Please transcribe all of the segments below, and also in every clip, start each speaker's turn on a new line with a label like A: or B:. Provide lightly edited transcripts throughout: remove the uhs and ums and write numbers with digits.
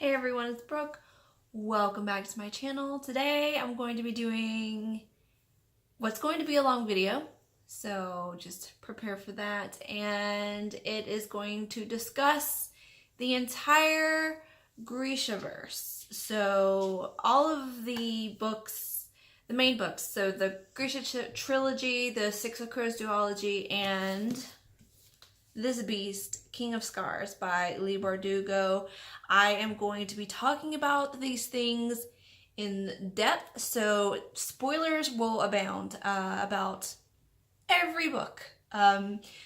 A: Hey everyone, it's Brooke. Welcome back to my channel. Today I'm going to be doing what's going to be a long video, so just prepare for that. And it is going to discuss the entire Grisha Verse. So all of the books, the main books, so the Grisha trilogy, the Six of Crows duology, and This Beast, King of Scars by Leigh Bardugo. I am going to be talking about these things in depth, so spoilers will abound about every book.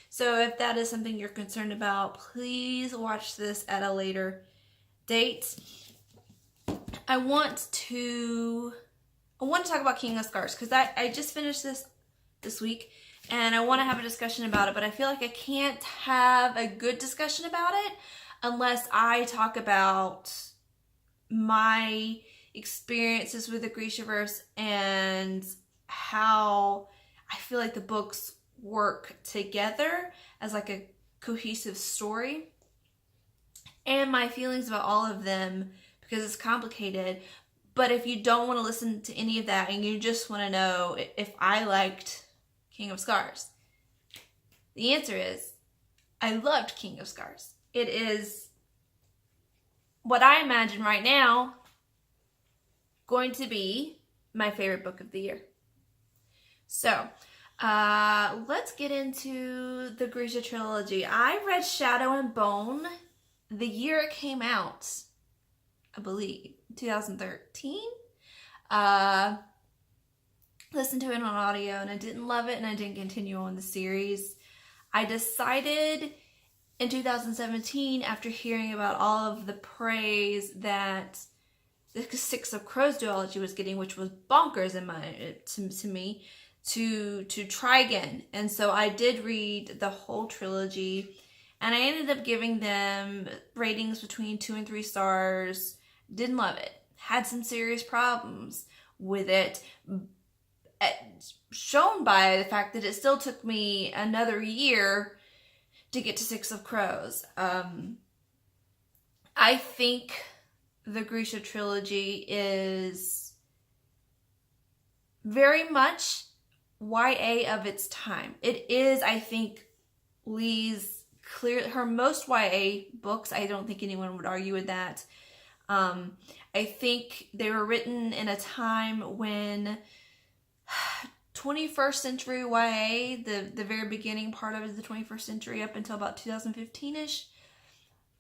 A: So if that is something you're concerned about, please watch this at a later date. I want to talk about King of Scars because I just finished this week. And I want to have a discussion about it, but I feel like I can't have a good discussion about it unless I talk about my experiences with the Grisha Verse and how I feel like the books work together as like a cohesive story, and my feelings about all of them because it's complicated. But if you don't want to listen to any of that and you just want to know if I liked King of Scars, the answer is I loved King of Scars. It is what I imagine right now going to be my favorite book of the year. So let's get into the Grisha trilogy. I read Shadow and Bone the year it came out, I believe 2013. Listened to it on audio and I didn't love it and I didn't continue on the series. I decided in 2017, after hearing about all of the praise that the Six of Crows duology was getting, which was bonkers in to me, to try again. And so I did read the whole trilogy and I ended up giving them ratings between 2 and 3 stars. Didn't love it. Had some serious problems with it, shown by the fact that it still took me another year to get to Six of Crows. I think the Grisha trilogy is very much YA of its time. It is, I think, Leigh's her most YA books. I don't think anyone would argue with that. I think they were written in a time when 21st century YA, the very beginning part of the 21st century up until about 2015-ish,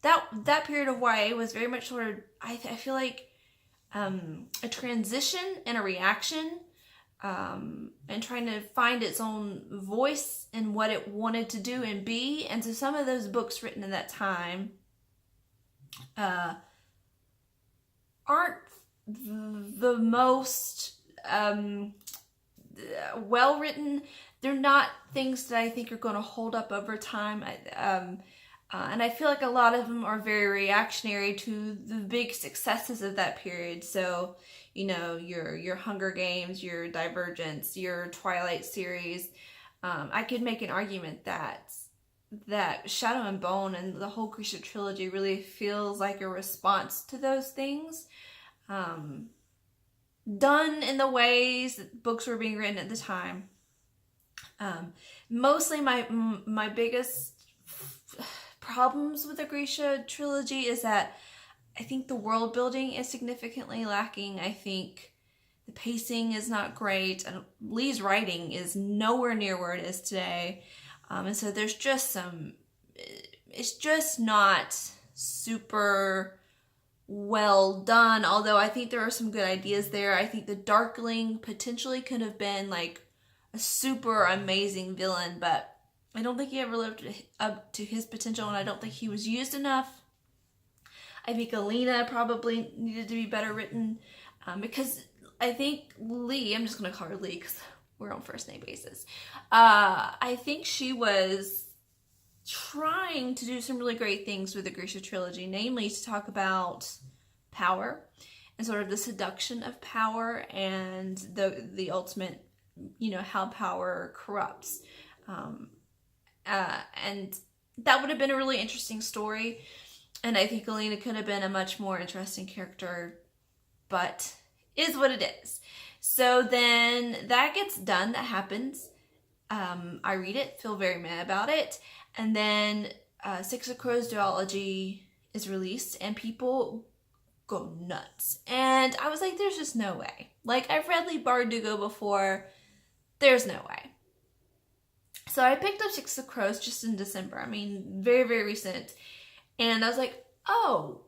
A: that period of YA was very much sort of, I feel like, a transition and a reaction, and trying to find its own voice in what it wanted to do and be. And so some of those books written in that time aren't the most well written. They're not things that I think are going to hold up over time. And I feel like a lot of them are very reactionary to the big successes of that period. So, you know, your Hunger Games, your Divergence, your Twilight series. I could make an argument that Shadow and Bone and the whole Grisha trilogy really feels like a response to those things. Done in the ways that books were being written at the time. Mostly my biggest problems with the Grisha trilogy is that I think the world building is significantly lacking. I think the pacing is not great, and Leigh's writing is nowhere near where it is today. And so there's just it's just not super well done, although I think there are some good ideas there. I think the Darkling potentially could have been like a super amazing villain, but I don't think he ever lived up to his potential, and I don't think he was used enough. I think Alina probably needed to be better written, because I think Leigh, I'm just going to call her Leigh because we're on first name basis, I think she was trying to do some really great things with the Grisha trilogy, namely to talk about power and sort of the seduction of power and the ultimate, you know, how power corrupts. And that would have been a really interesting story. And I think Alina could have been a much more interesting character, but is what it is. So then that gets done, that happens. I read it, feel very mad about it. And then Six of Crows duology is released and people go nuts. And I was like, there's just no way. Like, I've read Leigh Bardugo before. There's no way. So I picked up Six of Crows just in December. I mean, very, very recent. And I was like, oh,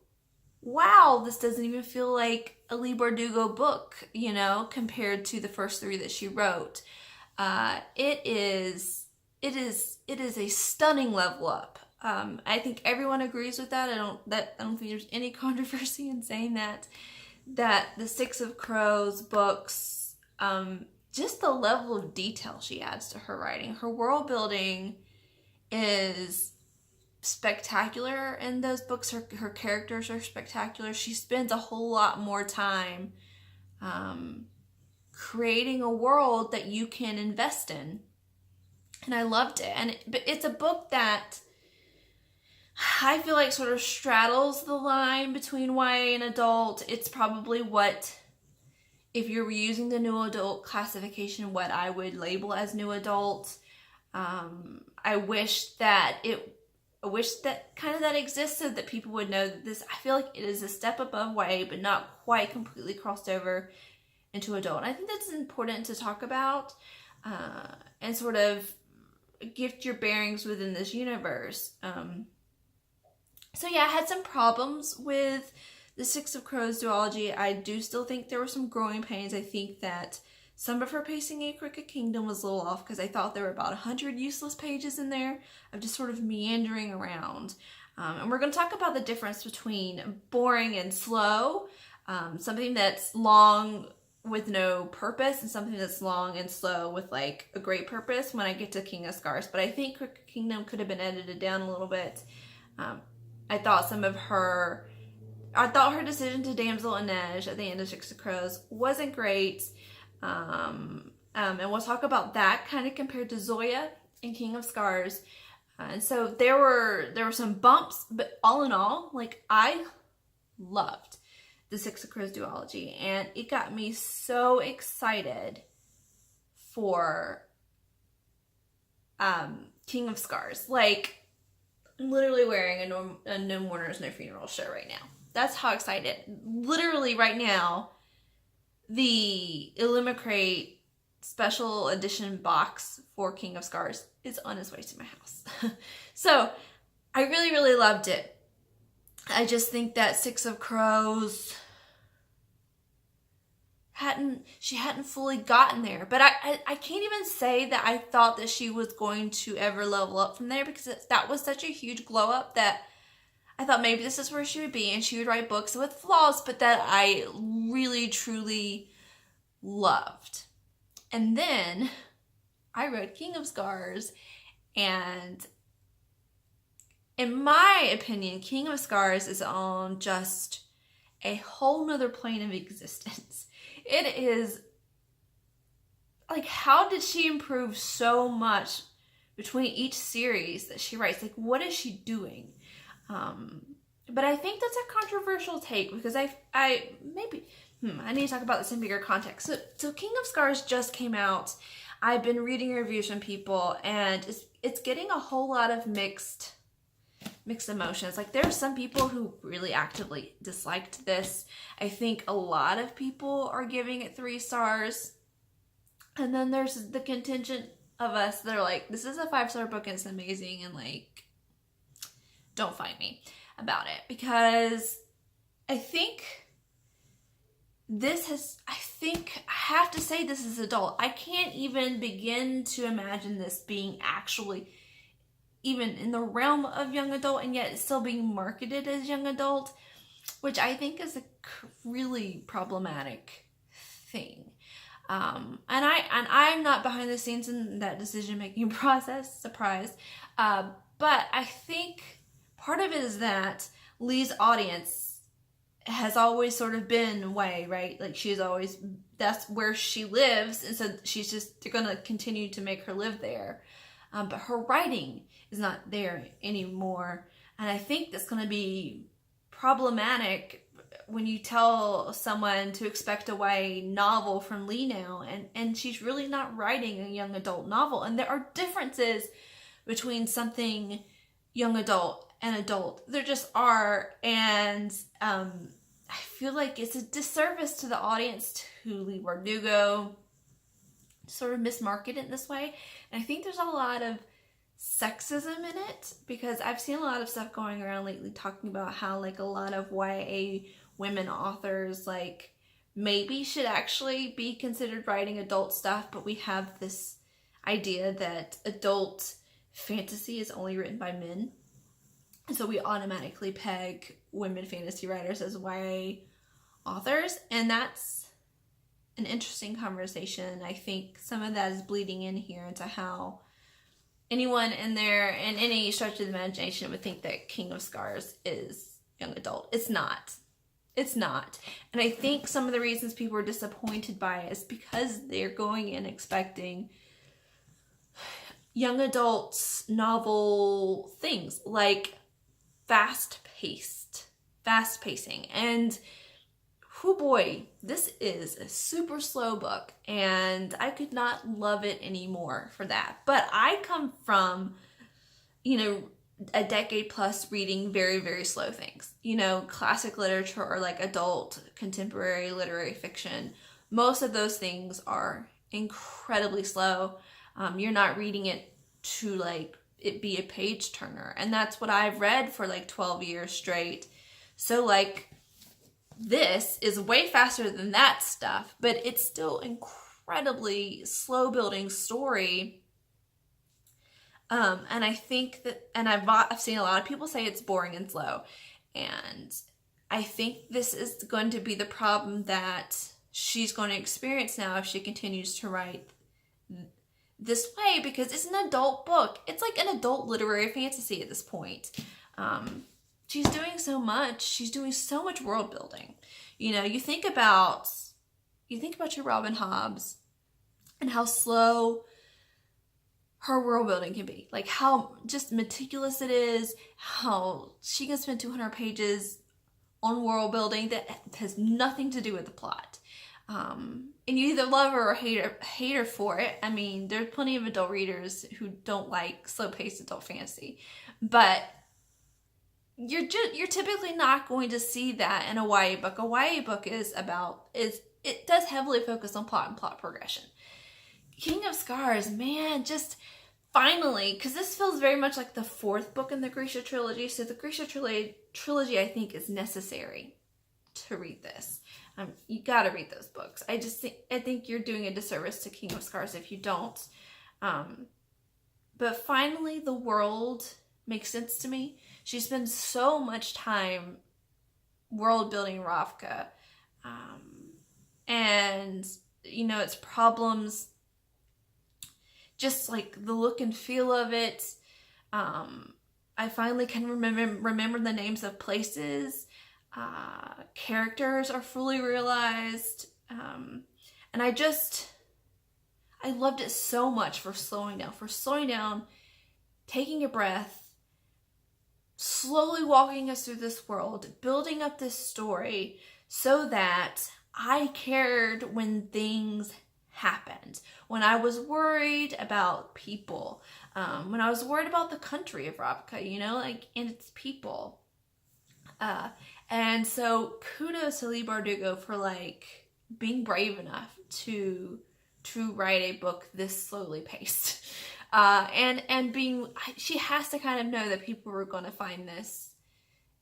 A: wow, this doesn't even feel like a Leigh Bardugo book, you know, compared to the first 3 that she wrote. It is a stunning level up. I think everyone agrees with that. I don't think there's any controversy in saying that the Six of Crows books, just the level of detail she adds to her writing, her world building is spectacular in those books. Her characters are spectacular. She spends a whole lot more time creating a world that you can invest in, and I loved it. But it's a book that I feel like sort of straddles the line between YA and adult. It's probably what, if you're using the new adult classification, what I would label as new adult. I wish that that exists so that people would know that this, I feel like it is a step above YA, but not quite completely crossed over into adult. And I think that's important to talk about, and sort of gift your bearings within this universe. So yeah, I had some problems with the Six of Crows duology. I do still think there were some growing pains. I think that some of her pacing in Crooked Kingdom was a little off because I thought there were about 100 useless pages in there of just sort of meandering around. And we're going to talk about the difference between boring and slow, something that's long with no purpose and something that's long and slow with like a great purpose when I get to King of Scars. But I think Crooked Kingdom could have been edited down a little bit. I thought her decision to damsel Inej at the end of Six of Crows wasn't great. And we'll talk about that kind of compared to Zoya in King of Scars. And so there were some bumps, but all in all, like, I loved the Six of Crows duology, and it got me so excited for King of Scars. Like, I'm literally wearing a No Mourners, No Funeral shirt right now. That's how excited. Literally right now, the Illuminate special edition box for King of Scars is on its way to my house. So I really, really loved it. I just think that Six of Crows she hadn't fully gotten there. But I can't even say that I thought that she was going to ever level up from there, because that was such a huge glow up that I thought maybe this is where she would be and she would write books with flaws, but that I really, truly loved. And then I read King of Scars, and in my opinion, King of Scars is on just a whole nother plane of existence. It is like, how did she improve so much between each series that she writes? Like, what is she doing? But I think that's a controversial take, because I need to talk about this in bigger context. So King of Scars just came out. I've been reading reviews from people, and it's getting a whole lot of mixed emotions. Like, there are some people who really actively disliked this. I think a lot of people are giving it 3 stars. And then there's the contingent of us that are like, this is a 5-star book and it's amazing, and like, don't fight me about it. Because I have to say this is adult. I can't even begin to imagine this being actually even in the realm of young adult, and yet it's still being marketed as young adult, which I think is a really problematic thing. And I'm not behind the scenes in that decision-making process, surprise. But I think part of it is that Leigh's audience has always sort of been YA, right? Like, that's where she lives, and so they're gonna continue to make her live there. But her writing is not there anymore. And I think that's going to be problematic when you tell someone to expect a YA novel from Lee now, and she's really not writing a young adult novel. And there are differences between something young adult and adult. There just are. And I feel like it's a disservice to the audience to Leigh Bardugo sort of mismarket it in this way. And I think there's a lot of sexism in it, because I've seen a lot of stuff going around lately talking about how like a lot of YA women authors like maybe should actually be considered writing adult stuff, but we have this idea that adult fantasy is only written by men, and so we automatically peg women fantasy writers as YA authors, and that's an interesting conversation. I think some of that is bleeding in here into how anyone in any stretch of the imagination would think that King of Scars is young adult. It's not. It's not. And I think some of the reasons people are disappointed by it is because they're going in expecting young adults novel things like fast pacing. And oh boy, this is a super slow book, and I could not love it anymore for that. But I come from, a decade plus reading very, very slow things. Classic literature or like adult contemporary literary fiction. Most of those things are incredibly slow. You're not reading it to like it be a page turner. And that's what I've read for like 12 years straight. So like, this is way faster than that stuff, but it's still incredibly slow building story. And I think that, and I've seen a lot of people say it's boring and slow, and I think this is going to be the problem that she's going to experience now if she continues to write this way, because it's an adult book. It's like an adult literary fantasy at this point. She's doing so much. She's doing so much world building. You think about your Robin Hobbs and how slow her world building can be. Like how just meticulous it is, how she can spend 200 pages on world building that has nothing to do with the plot. And you either love her or hate her for it. I mean, there's plenty of adult readers who don't like slow-paced adult fantasy, but you're typically not going to see that in a YA book. A YA book it does heavily focus on plot and plot progression. King of Scars, man, just finally, because this feels very much like the fourth book in the Grisha trilogy. So the Grisha trilogy, I think, is necessary to read this. You gotta read those books. I think you're doing a disservice to King of Scars if you don't. But finally, the world makes sense to me. She spends so much time world building Ravka, and its problems, just like the look and feel of it. I finally can remember the names of places. Characters are fully realized, and I loved it so much for slowing down, taking a breath, slowly walking us through this world, building up this story so that I cared when things happened, when I was worried about people, when I was worried about the country of Ravka, and its people. And so kudos to Leigh Bardugo for being brave enough to write a book this slowly paced. And she has to kind of know that people are going to find this,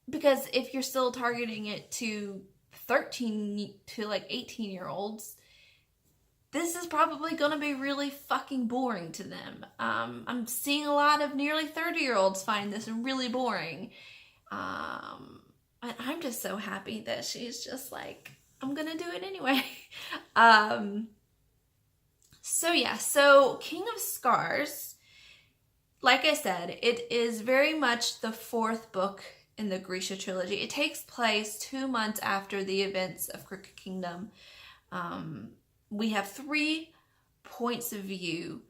A: because if you're still targeting it to 13 to 18-year-olds, this is probably going to be really fucking boring to them. I'm seeing a lot of nearly 30-year-olds find this really boring. And I'm just so happy that she's just I'm going to do it anyway. So King of Scars, like I said, it is very much the fourth book in the Grisha trilogy. It takes place 2 months after the events of Crooked Kingdom. We have 3 points of view.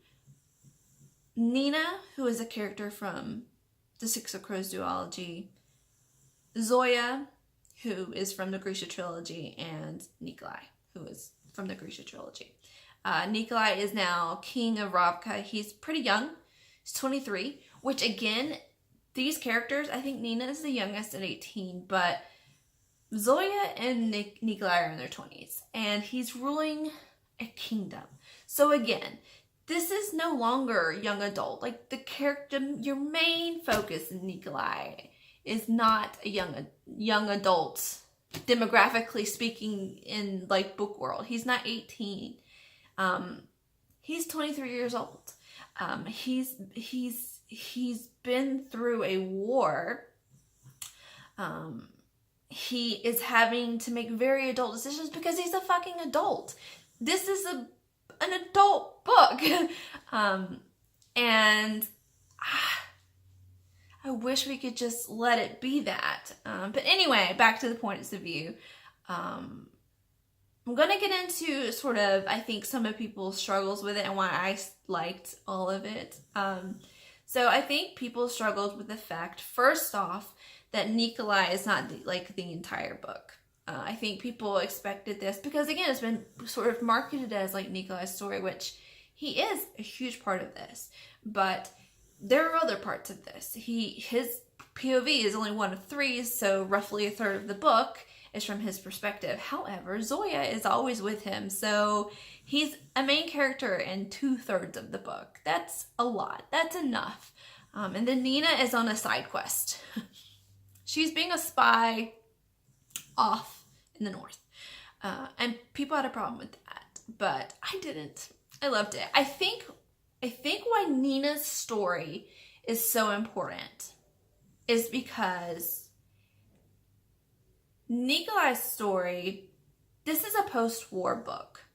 A: Nina, who is a character from the Six of Crows duology, Zoya, who is from the Grisha trilogy, and Nikolai, who is from the Grisha trilogy. Nikolai is now king of Ravka. He's pretty young. He's 23, which again, these characters, I think Nina is the youngest at 18, but Zoya and Nikolai are in their 20s, and he's ruling a kingdom. So again, this is no longer young adult. Like, the character, your main focus in Nikolai is not a young adult, demographically speaking, in like book world. He's not 18. He's 23 years old. He's been through a war. He is having to make very adult decisions because he's a fucking adult. This is an adult book. And I wish we could just let it be that. But anyway, back to the points of view. I'm going to get into sort of, I think, some of people's struggles with it and why I liked all of it. So I think people struggled with the fact, first off, that Nikolai is not like the entire book. I think people expected this because, again, it's been sort of marketed as like Nikolai's story, which he is a huge part of this. But there are other parts of this. His POV is only one of 3, so roughly a third of the book is from his perspective. However, Zoya is always with him, so he's a main character in 2/3 of the book. That's a lot. That's enough. And then Nina is on a side quest. She's being a spy off in the north. And people had a problem with that, but I didn't. I loved it. I think why Nina's story is so important is because Nikolai's story, this is a post-war book.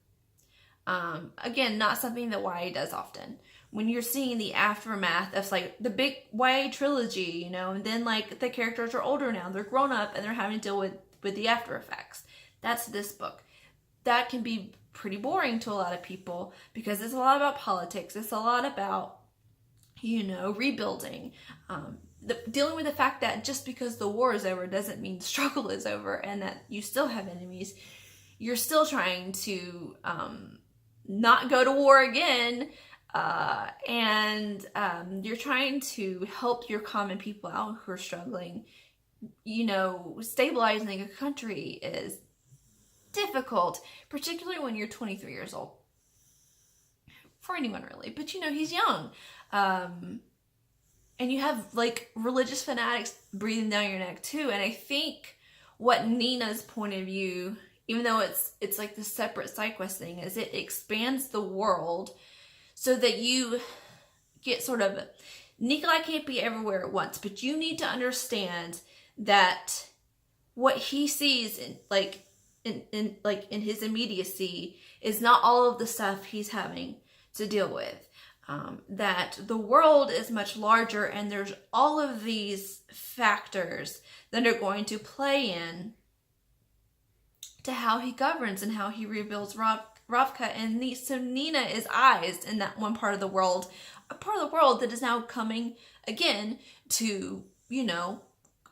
A: Again, not something that YA does often. When you're seeing the aftermath of like the big YA trilogy, you know, and then like the characters are older now, they're grown up and they're having to deal with the after effects. That's this book. That can be pretty boring to a lot of people because it's a lot about politics. It's a lot about, you know, rebuilding, dealing with the fact that just because the war is over doesn't mean struggle is over and that you still have enemies. You're still trying to not go to war again, and you're trying to help your common people out who are struggling. You know, stabilizing a country is difficult, particularly when you're 23 years old. For anyone really, but you know, he's young. And you have like religious fanatics breathing down your neck too. And I think what Nina's point of view, even though it's like the separate side quest thing, is it expands the world so that you get sort of, Nikolai can't be everywhere at once, but you need to understand that what he sees in his immediacy is not all of the stuff he's having to deal with. That the world is much larger and there's all of these factors that are going to play in to how he governs and how he rebuilds Ravka. And so Nina is eyes in that one part of the world, a part of the world that is now coming again to, you know,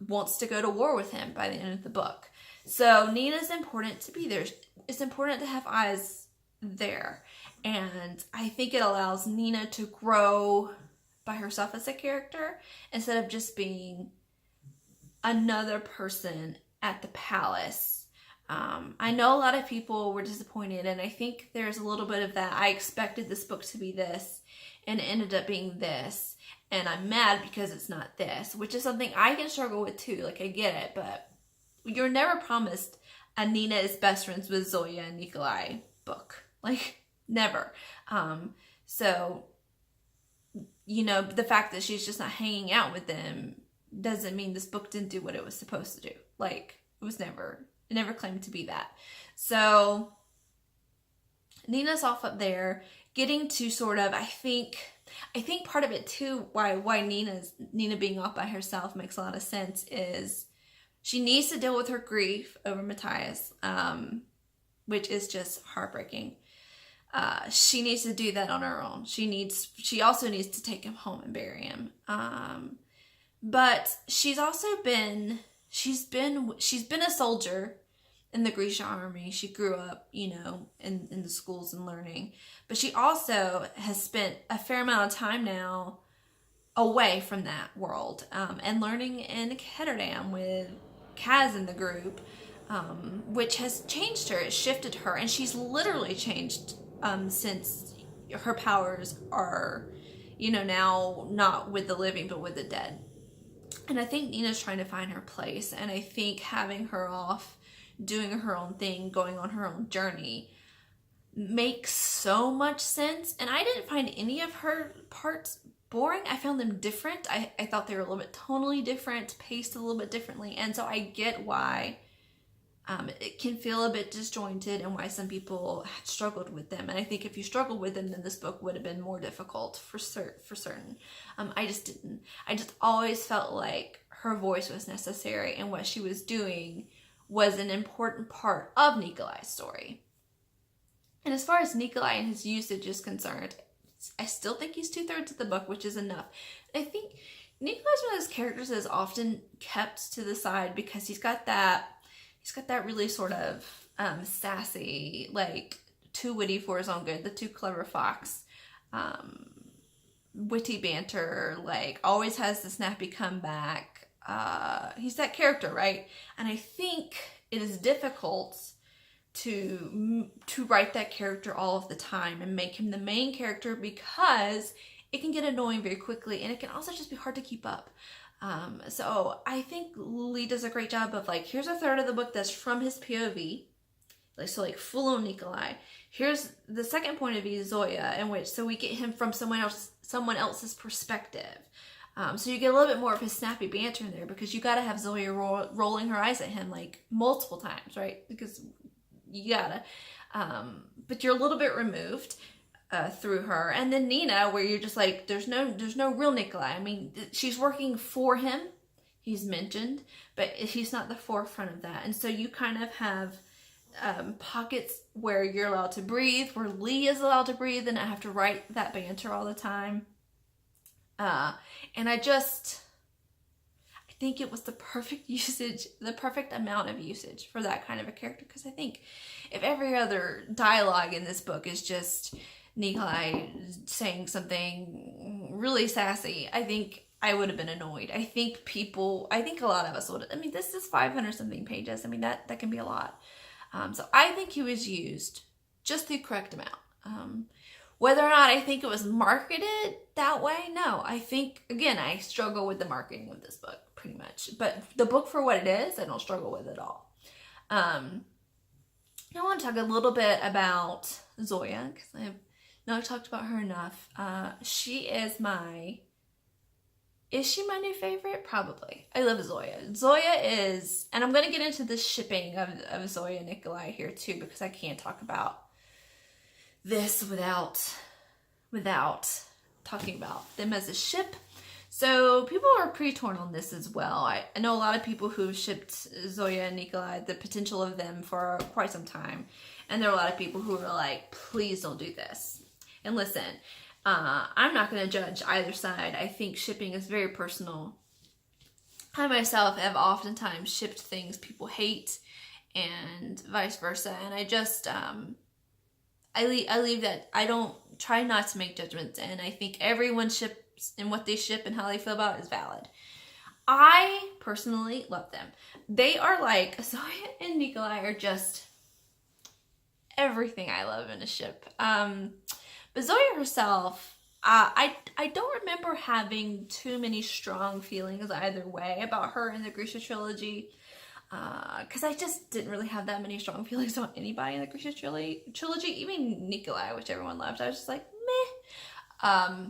A: wants to go to war with him by the end of the book. So Nina's important to be there. It's important to have eyes there. And I think it allows Nina to grow by herself as a character instead of just being another person at the palace. I know a lot of people were disappointed, and I think there's a little bit of that. I expected this book to be this, and it ended up being this. And I'm mad because it's not this, which is something I can struggle with too. Like, I get it, but you're never promised a Nina is best friends with Zoya and Nikolai book. Like, never. So, you know, the fact that she's just not hanging out with them doesn't mean this book didn't do what it was supposed to do. Like, it never claimed to be that. So, Nina's off up there, getting to sort of, I think part of it too, why Nina being off by herself makes a lot of sense, is she needs to deal with her grief over Matthias, which is just heartbreaking. She needs to do that on her own. She also needs to take him home and bury him. But she's also been she's been a soldier in the Grisha army. She grew up, you know, in the schools and learning. But she also has spent a fair amount of time now away from that world, and learning in Ketterdam with Kaz in the group, which has changed her. It shifted her, and she's literally changed since her powers are, you know, now not with the living but with the dead. And I think Nina's trying to find her place, and I think having her off doing her own thing, going on her own journey, makes so much sense. And I didn't find any of her parts boring. I found them different. I thought they were a little bit tonally different, paced a little bit differently, and so I get why it can feel a bit disjointed and why some people struggled with them. And I think if you struggled with them, then this book would have been more difficult for certain. I just didn't. I just always felt like her voice was necessary, and what she was doing was an important part of Nikolai's story. And as far as Nikolai and his usage is concerned, I still think he's 2/3 of the book, which is enough. I think Nikolai's one of those characters that is often kept to the side because he's got that really sort of sassy, like, too witty for his own good, the too clever fox, witty banter, like, always has the snappy comeback. He's that character, right? And I think it is difficult to write that character all of the time and make him the main character, because it can get annoying very quickly, and it can also just be hard to keep up. So I think Lee does a great job of, like, here's a third of the book that's from his POV, like, so, like, full on Nikolai. Here's the second point of view, Zoya, in which, so we get him from someone else's perspective. So you get a little bit more of his snappy banter in there, because you got to have Zoya rolling her eyes at him, like, multiple times, right? Because you gotta. But you're a little bit removed through her. And then Nina, where you're just like, there's no real Nikolai. I mean, she's working for him, he's mentioned, but he's not the forefront of that. And so you kind of have pockets where you're allowed to breathe, where Lee is allowed to breathe, and I have to write that banter all the time. And I think it was the perfect usage, the perfect amount of usage for that kind of a character. Because I think if every other dialogue in this book is just Nikolai saying something really sassy, I think I would have been annoyed. I think a lot of us would. I mean, this is 500 something pages. I mean, that can be a lot. So I think he was used just the correct amount. Whether or not I think it was marketed that way, no. I think, again, I struggle with the marketing of this book pretty much. But the book for what it is, I don't struggle with at all. I want to talk a little bit about Zoya, because I have not talked about her enough. Is she my new favorite? Probably. I love Zoya. Zoya is, and I'm going to get into the shipping of Zoya and Nikolai here too, because I can't talk about this without talking about them as a ship. So people are pretty torn on this as well. I know a lot of people who shipped Zoya and Nikolai, the potential of them, for quite some time. And there are a lot of people who are like, please don't do this. And listen, I'm not going to judge either side. I think shipping is very personal. I myself have oftentimes shipped things people hate and vice versa. And I just, I leave that. I don't try not to make judgments. And I think everyone ships and what they ship and how they feel about it is valid. I personally love them. They are like, Zoya and Nikolai are just everything I love in a ship. But Zoya herself, I don't remember having too many strong feelings either way about her in the Grisha trilogy. Because I just didn't really have that many strong feelings about anybody in the Grisha trilogy. Even Nikolai, which everyone loved. I was just like, meh.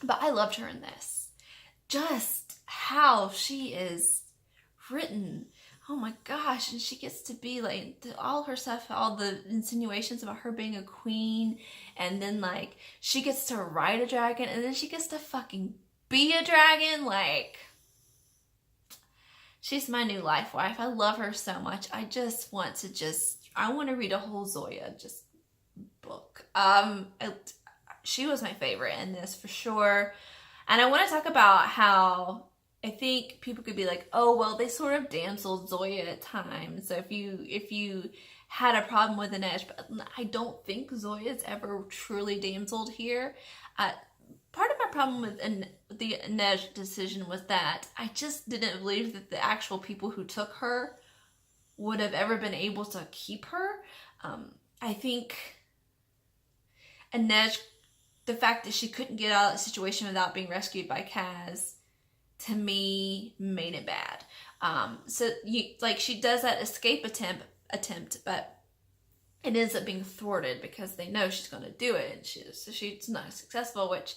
A: But I loved her in this. Just how she is written. Oh my gosh. And she gets to be like, all her stuff, all the insinuations about her being a queen. And then, like, she gets to ride a dragon. And then she gets to fucking be a dragon. Like, she's my new life wife. I love her so much. I just want to I want to read a whole Zoya book. She was my favorite in this for sure. And I want to talk about how I think people could be like, oh, well, they sort of damseled Zoya at times. So if you had a problem with Inej, but I don't think Zoya's ever truly damseled here. Part of my problem with the Inej decision was that I just didn't believe that the actual people who took her would have ever been able to keep her. I think Inej, the fact that she couldn't get out of the situation without being rescued by Kaz, to me, made it bad. So she does that escape attempt, but it ends up being thwarted because they know she's going to do it, and she's not successful, which,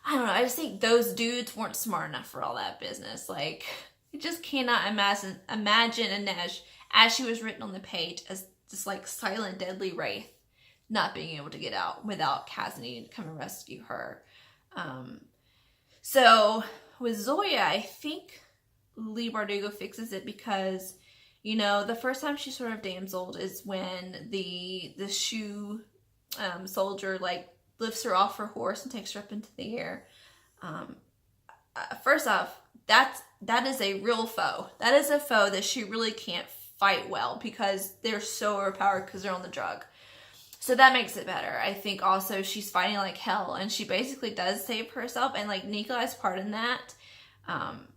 A: I don't know, I just think those dudes weren't smart enough for all that business. Like, I just cannot imagine Inej, as she was written on the page, as this, like, silent, deadly wraith, not being able to get out without Kaz needing to come and rescue her. So, with Zoya, I think Leigh Bardugo fixes it because, you know, the first time she sort of damseled is when the shoe soldier, like, lifts her off her horse and takes her up into the air. First off, that is a real foe. That is a foe that she really can't fight well because they're so overpowered because they're on the drug. So that makes it better. I think also she's fighting like hell, and she basically does save herself, and like Nikolai's part in that,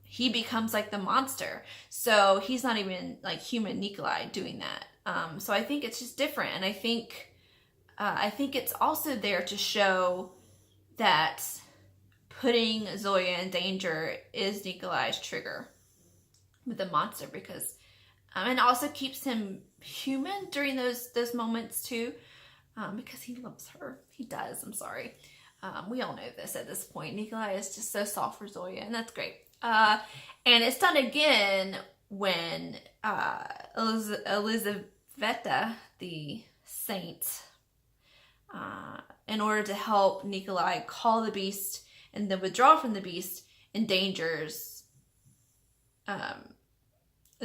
A: he becomes like the monster. So he's not even like human Nikolai doing that. So I think it's just different, and I think it's also there to show that putting Zoya in danger is Nikolai's trigger with the monster, because and also keeps him human during those moments too. Because he loves her. He does, I'm sorry. We all know this at this point. Nikolai is just so soft for Zoya, and that's great. And it's done again when Elizaveta, the saint, in order to help Nikolai call the beast and then withdraw from the beast, endangers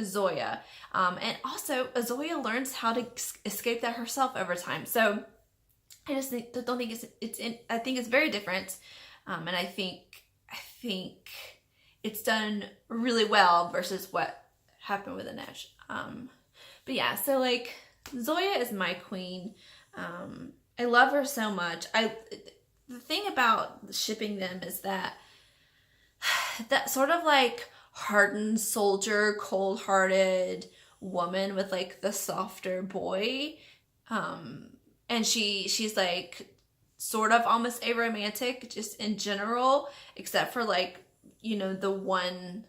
A: Zoya. And also Zoya learns how to escape that herself over time. So I just don't think I think it's very different. And I think it's done really well versus what happened with Inej. But yeah, so like Zoya is my queen. I love her so much. The thing about shipping them is that sort of like hardened soldier, cold-hearted woman with like the softer boy, and she's like sort of almost aromantic just in general, except for like, you know, the one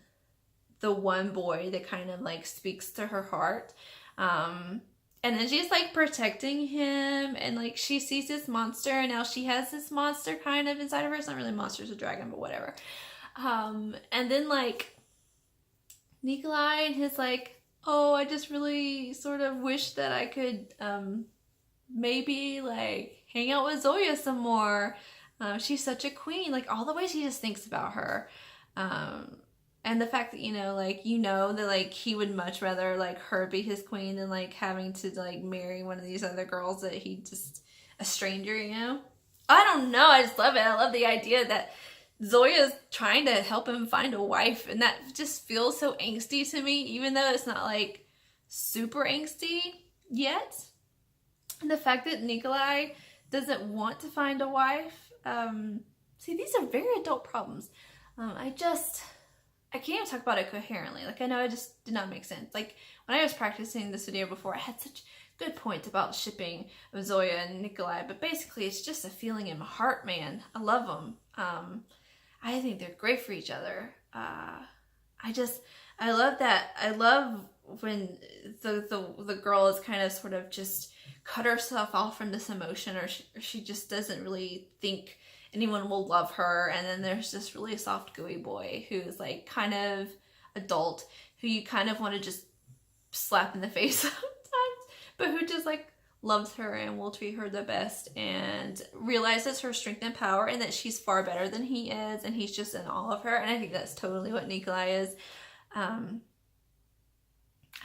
A: boy that kind of like speaks to her heart, and then she's like protecting him, and like she sees this monster, and now she has this monster kind of inside of her. It's not really a monster, it's a dragon, but whatever. And then like Nikolai and his like, oh, I just really sort of wish that I could maybe like hang out with Zoya some more. She's such a queen. Like all the ways he just thinks about her. And the fact that, that like he would much rather like her be his queen than like having to like marry one of these other girls that he just, a stranger, you know? I don't know. I just love it. I love the idea that Zoya's trying to help him find a wife, and that just feels so angsty to me, even though it's not like super angsty yet. And the fact that Nikolai doesn't want to find a wife, see, these are very adult problems. I can't even talk about it coherently. Like, I know it just did not make sense. Like, when I was practicing this video before, I had such good points about shipping of Zoya and Nikolai, but basically it's just a feeling in my heart, man. I love them. I think they're great for each other. I love that. I love when the girl is kind of sort of just cut herself off from this emotion, or she just doesn't really think anyone will love her, and then there's this really soft gooey boy who's like kind of adult, who you kind of want to just slap in the face sometimes, but who just like loves her and will treat her the best and realizes her strength and power, and that she's far better than he is, and he's just in awe of her. And I think that's totally what Nikolai is.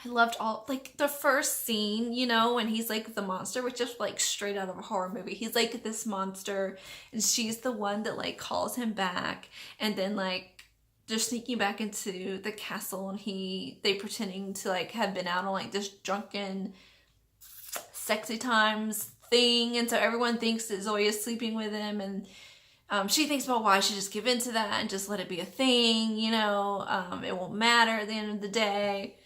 A: I loved all, like, the first scene, you know, when he's like the monster, which is like straight out of a horror movie. He's like this monster, and she's the one that like calls him back, and then like they're sneaking back into the castle, and they pretending to like have been out on like this drunken sexy times thing, and so everyone thinks that Zoya's sleeping with him, and she thinks about why she just give in to that and just let it be a thing, you know, it won't matter at the end of the day.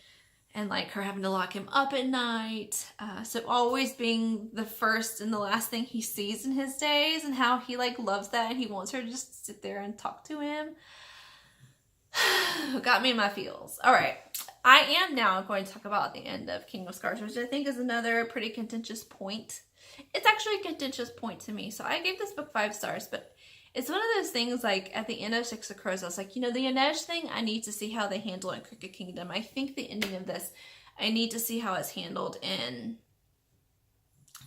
A: And like her having to lock him up at night. So always being the first and the last thing he sees in his days, and how he like loves that and he wants her to just sit there and talk to him. Got me in my feels. All right. I am now going to talk about the end of King of Scars, which I think is another pretty contentious point. It's actually a contentious point to me. So I gave this book 5 stars, but it's one of those things, like, at the end of Six of Crows, I was like, you know, the Inej thing, I need to see how they handle it in Crooked Kingdom. I think the ending of this, I need to see how it's handled in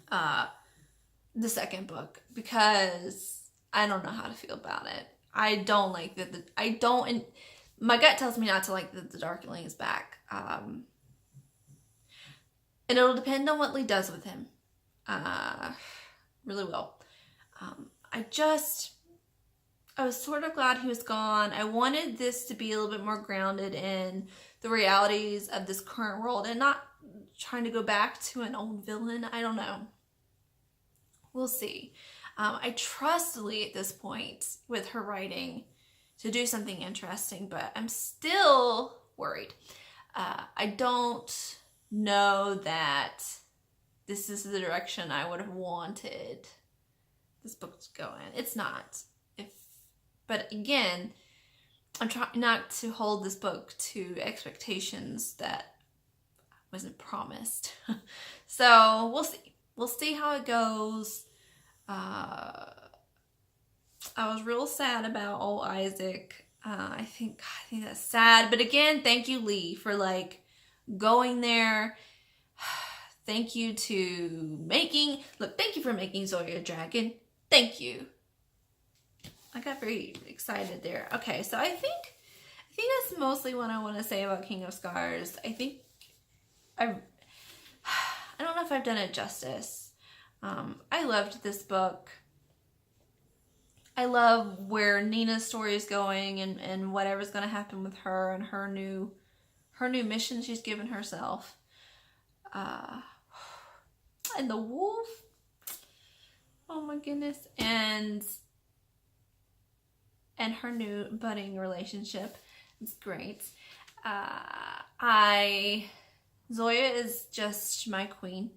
A: the second book, because I don't know how to feel about it. I don't like that. And my gut tells me not to like that the Darkling is back. And it'll depend on what Lee does with him. Really will. I was sort of glad he was gone. I wanted this to be a little bit more grounded in the realities of this current world and not trying to go back to an old villain. I don't know. We'll see. I trust Lee at this point with her writing to do something interesting, but I'm still worried. I don't know that this is the direction I would have wanted this book to go in. It's not. But again, I'm trying not to hold this book to expectations that wasn't promised. So we'll see. We'll see how it goes. I was real sad about old Isaac. I think that's sad. But again, thank you, Lee, for like going there. Thank you thank you for making Zoya a dragon. Thank you. I got very excited there. Okay, so I think that's mostly what I want to say about King of Scars. I don't know if I've done it justice. I loved this book. I love where Nina's story is going, and whatever's going to happen with her and her new mission she's given herself. And the wolf. Oh my goodness. And her new budding relationship. It's great. Zoya is just my queen.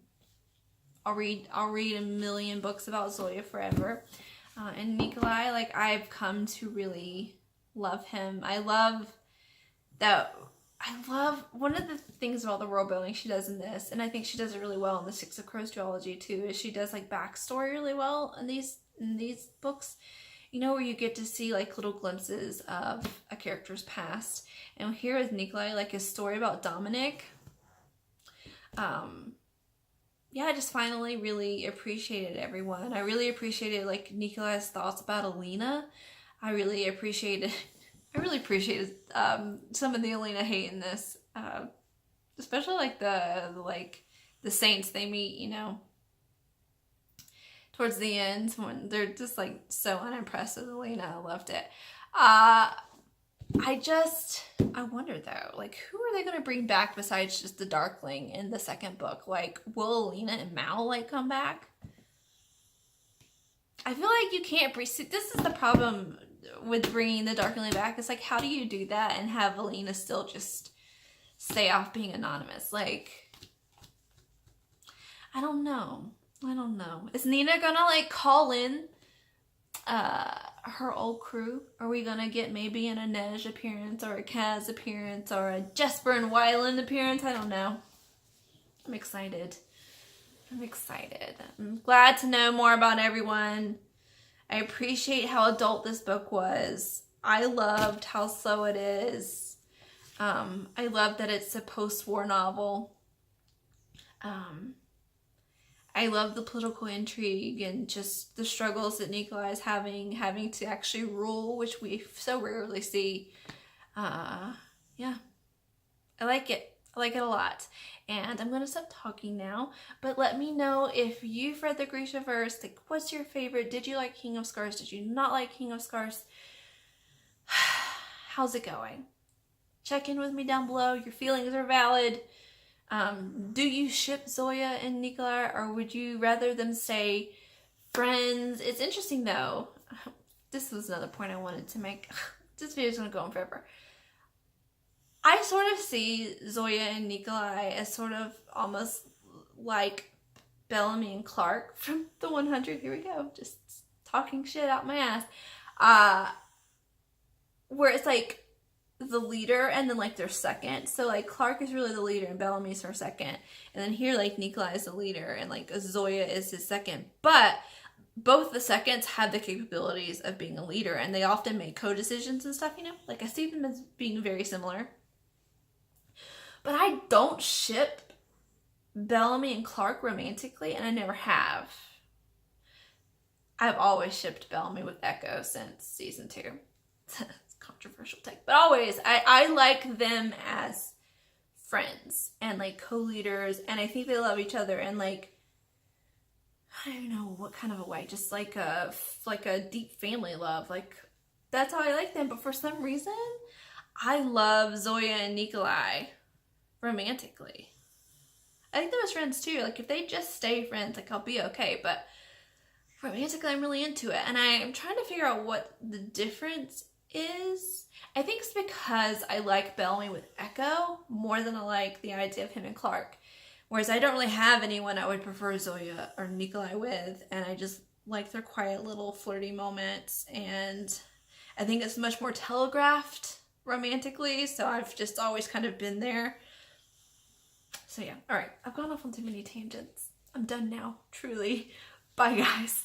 A: I'll read a million books about Zoya forever. And Nikolai, like, I've come to really love him. I love one of the things about the world building she does in this, and I think she does it really well in the Six of Crows duology too, is she does like backstory really well in these books. You know, where you get to see like little glimpses of a character's past. And here is Nikolai, like his story about Dominic. Yeah, I just finally really appreciated everyone. I really appreciated like Nikolai's thoughts about Alina. I really appreciated some of the Alina hate in this. Especially like the saints they meet, you know, towards the end when they're just like so unimpressed with Alina. I loved it. I wonder though, like, who are they going to bring back besides just the Darkling in the second book? Like, will Alina and Mal like come back? I feel like you can't bring, this is the problem with bringing the Darkling back. It's like, how do you do that and have Alina still just stay off being anonymous? Like, I don't know. Is Nina gonna like call in her old crew? Are we gonna get maybe an Inej appearance or a Kaz appearance or a Jesper and Wyland appearance? I don't know. I'm excited. I'm glad to know more about everyone. I appreciate how adult this book was. I loved how slow it is. I love that it's a post-war novel. I love the political intrigue and just the struggles that Nikolai is having to actually rule, which we so rarely see. Yeah, I like it. I like it a lot. And I'm gonna stop talking now, but let me know if you've read the Grisha Verse. Like, what's your favorite? Did you like King of Scars? Did you not like King of Scars? How's it going? Check in with me down below. Your feelings are valid. Do you ship Zoya and Nikolai, or would you rather them stay friends? It's interesting though. This was another point I wanted to make. This video's gonna go on forever. I sort of see Zoya and Nikolai as sort of almost like Bellamy and Clark from the 100. Here we go, just talking shit out my ass. Where it's like the leader and then like their second. So like Clark is really the leader and Bellamy's her second. And then here like Nikolai is the leader and like Zoya is his second. But both the seconds have the capabilities of being a leader, and they often make co-decisions and stuff, you know? Like I see them as being very similar. But I don't ship Bellamy and Clark romantically, and I never have. I've always shipped Bellamy with Echo since season 2. It's a controversial take, but always, I like them as friends and like co-leaders, and I think they love each other, and like, I don't know what kind of a way, just like a deep family love. Like, that's how I like them. But for some reason, I love Zoya and Nikolai romantically. I think them as friends too. Like, if they just stay friends, like, I'll be okay. But romantically, I'm really into it. And I'm trying to figure out what the difference is. I think it's because I like Bellamy with Echo more than I like the idea of him and Clark. Whereas I don't really have anyone I would prefer Zoya or Nikolai with. And I just like their quiet little flirty moments. And I think it's much more telegraphed romantically. So I've just always kind of been there. So yeah, all right, I've gone off on too many tangents. I'm done now, truly. Bye, guys.